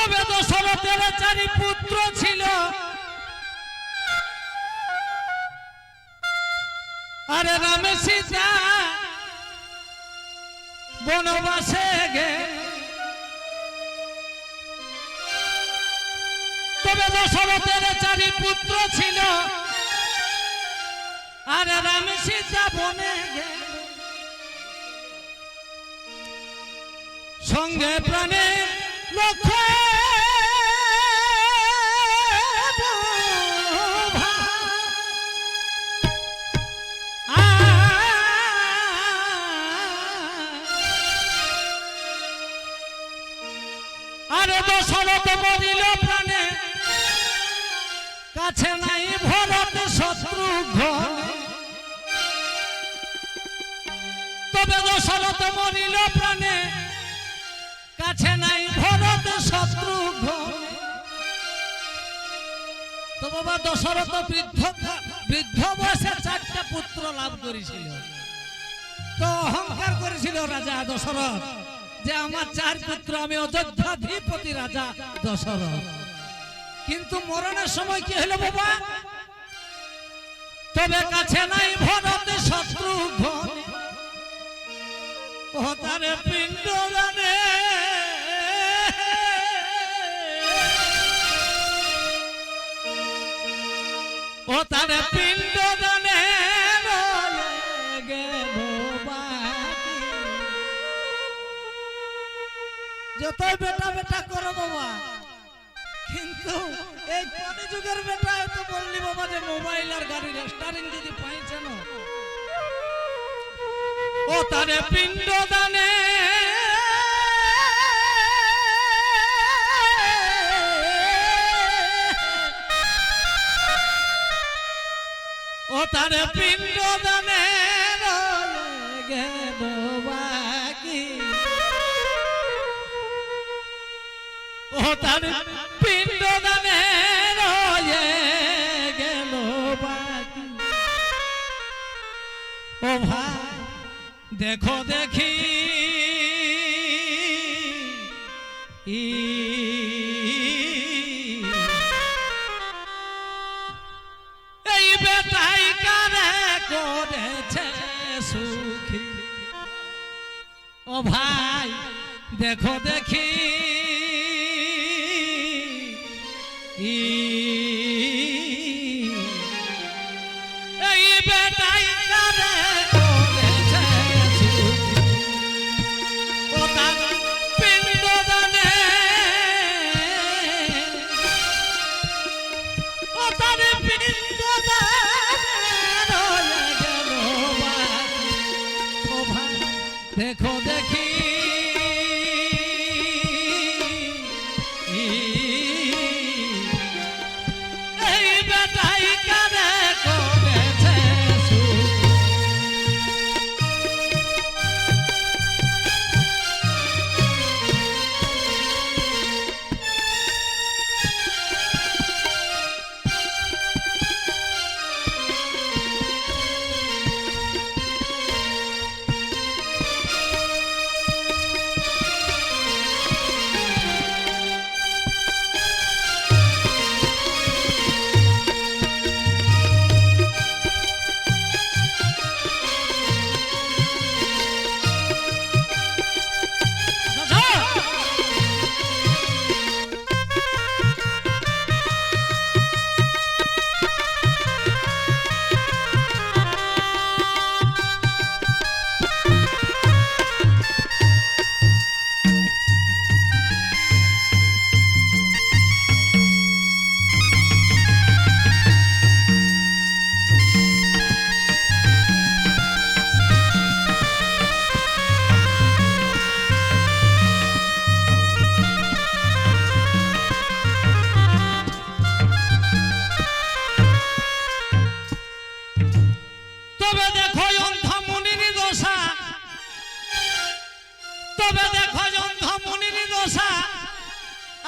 তবে দশরথের চারি পুত্র ছিল, আরে রাম সীতা বনবাসে গেল। তবে দশরথের চারি পুত্র ছিল, আরে রাম সীতা বনে গেল। সঙ্গে প্রাণে লক্ষ্য আরে দশরথ মরিল প্রাণে, কাছে নাই ভরত শত্রুঘ্ন। তবে দশরথ মরিল প্রাণে, কাছে নাই ভরত শত্রুঘ্ন। তো বাবা দশরথ বৃদ্ধ বয়সে 4টা পুত্র লাভ করেছিল। তো অহংকার করেছিল রাজা দশরথ যে আমার 4 পুত্র, আমি অযোধ্যাধিপতি রাজা দশরথ। কিন্তু মরণের সময় কি হলো বাবা? তবে কাছে নাই ভরত শত্রুঘ্ন, ও তার পিণ্ড দানে ও তার পিণ্ড দানে গেল বাকি। যতই বেটা বেটা করো বাবা, কিন্তু এই কলিযুগের বেটা তো বললি বাবা যে মোবাইল আর গাড়ির স্টারিং যদি পাইছে না, ও তার পিণ্ড দানে ও তার পিণ্ড দানে গেল বাকি। ও তার পিণ্ড দানে গেল বাকি। ও ভাই দেখো দেখি এই বেটাই কারে করেছে সুখী। ও ভাই দেখো দেখি এই বেটাই কারে করেছে সুখী। ও তার পিণ্ড দানে ও তার পিণ্ড দানে গেল বাকি। ও ভাই দেখো দেখি এই বেটাই কারে করেছে সুখী।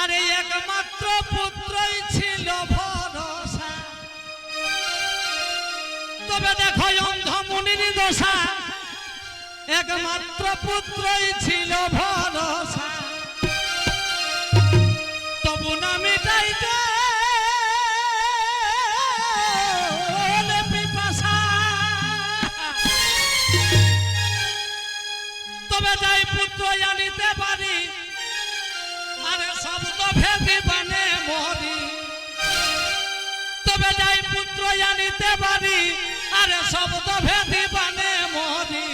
আরে একমাত্র পুত্রই ছিল ভরসা। তবে দেখো অন্ধ মুনির দশা, একমাত্র পুত্রই ছিল ভরসা। তবু না মিটাইতে পিপাসা তবে যাই পুত্র জানিতে পারি আরে শব্দ ভেদি বানে মরি তবে যাই পুত্র জানিতে পারি আরে শব্দ ভেদি বানে মরি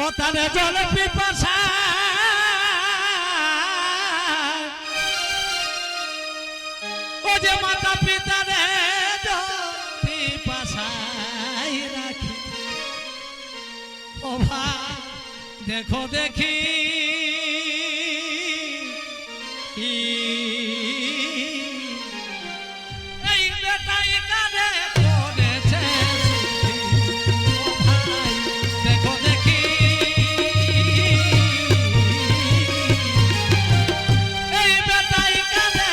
ও তারে জল পিপাসা ও যে মাতা পিতারে পিপাসাই রাখি ও ভাই দেখো দেখি এই বেটাই কারে করেছে দেখো দেখি এই বেটাই কারে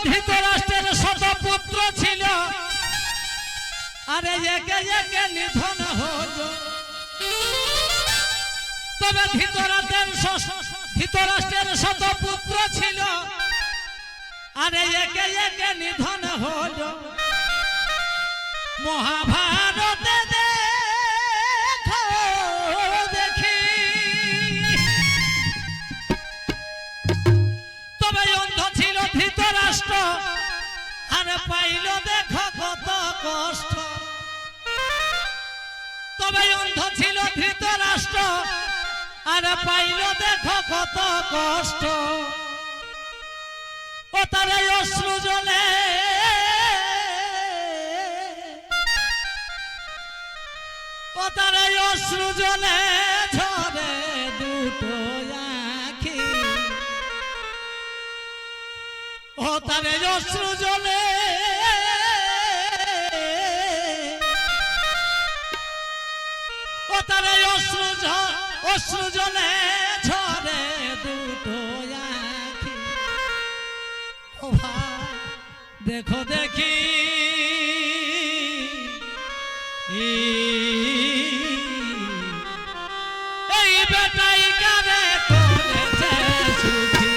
ধৃতরাষ্ট্রের শত পুত্র ছিল আরে একে একে নিধন হল তবে ধৃতরাষ্ট্রের শত পুত্র ছিল আরে একে একে নিধন হল মহাভারতে দেখো দেখি তবে অন্ধ ছিল ধৃতরাষ্ট্র আরে পাইল দেখো কত কষ্ট তবে অন্ধ ছিল ধৃতরাষ্ট্র আরে পাইল দেখো কত কষ্ট ও তার অশ্রু জলে ও তার অশ্রু জলে ঝরে দুটো আঁখি ও তার অশ্রু জলে ও তার অশ্রু জলে ঝরে দুটো আঁখি ও ভাই দেখো দেখি এই বেটাই কারে করেছে সুখী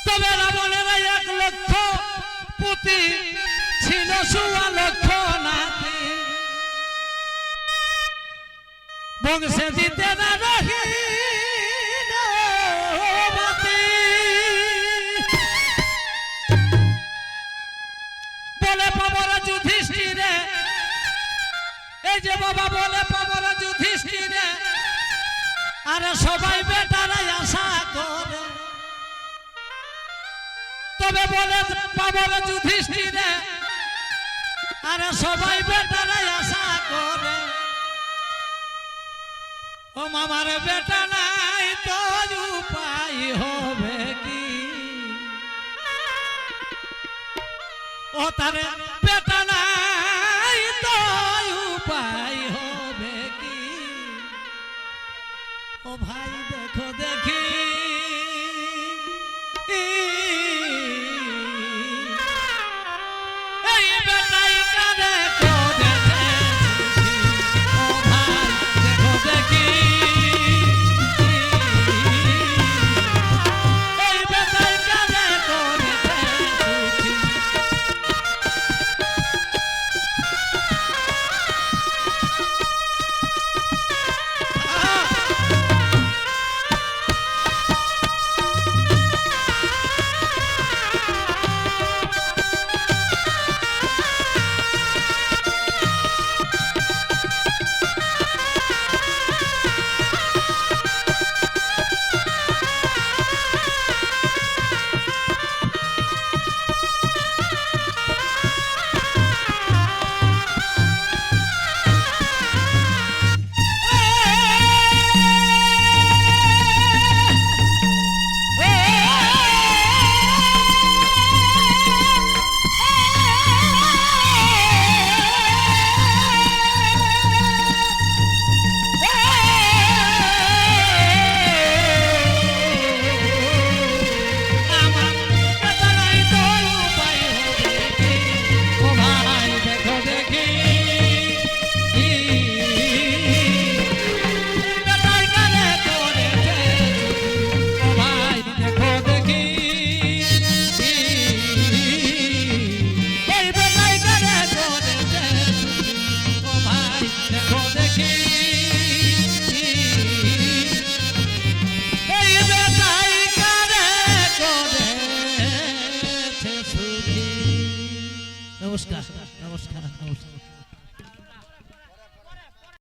তবে রাবণের 1 লক্ষ পুতি ছিল 1.5 লক্ষ নাতি বংশে দিতে না রহিল বাতি বলে পাবর যুধিষ্ঠিরে এই যে বাবা বলে পাবর যুধিষ্ঠিরে, আরে সবাই বেটারাই আশা করে, তবে বলে পাবর যুধিষ্ঠিরে, আরে সবাই বেটারাই আশা করে, ও মামার বেটা নাই তো উপায় হবে কি, ও তার বেটা নাই তো উপায় হবে কি, ও ভাই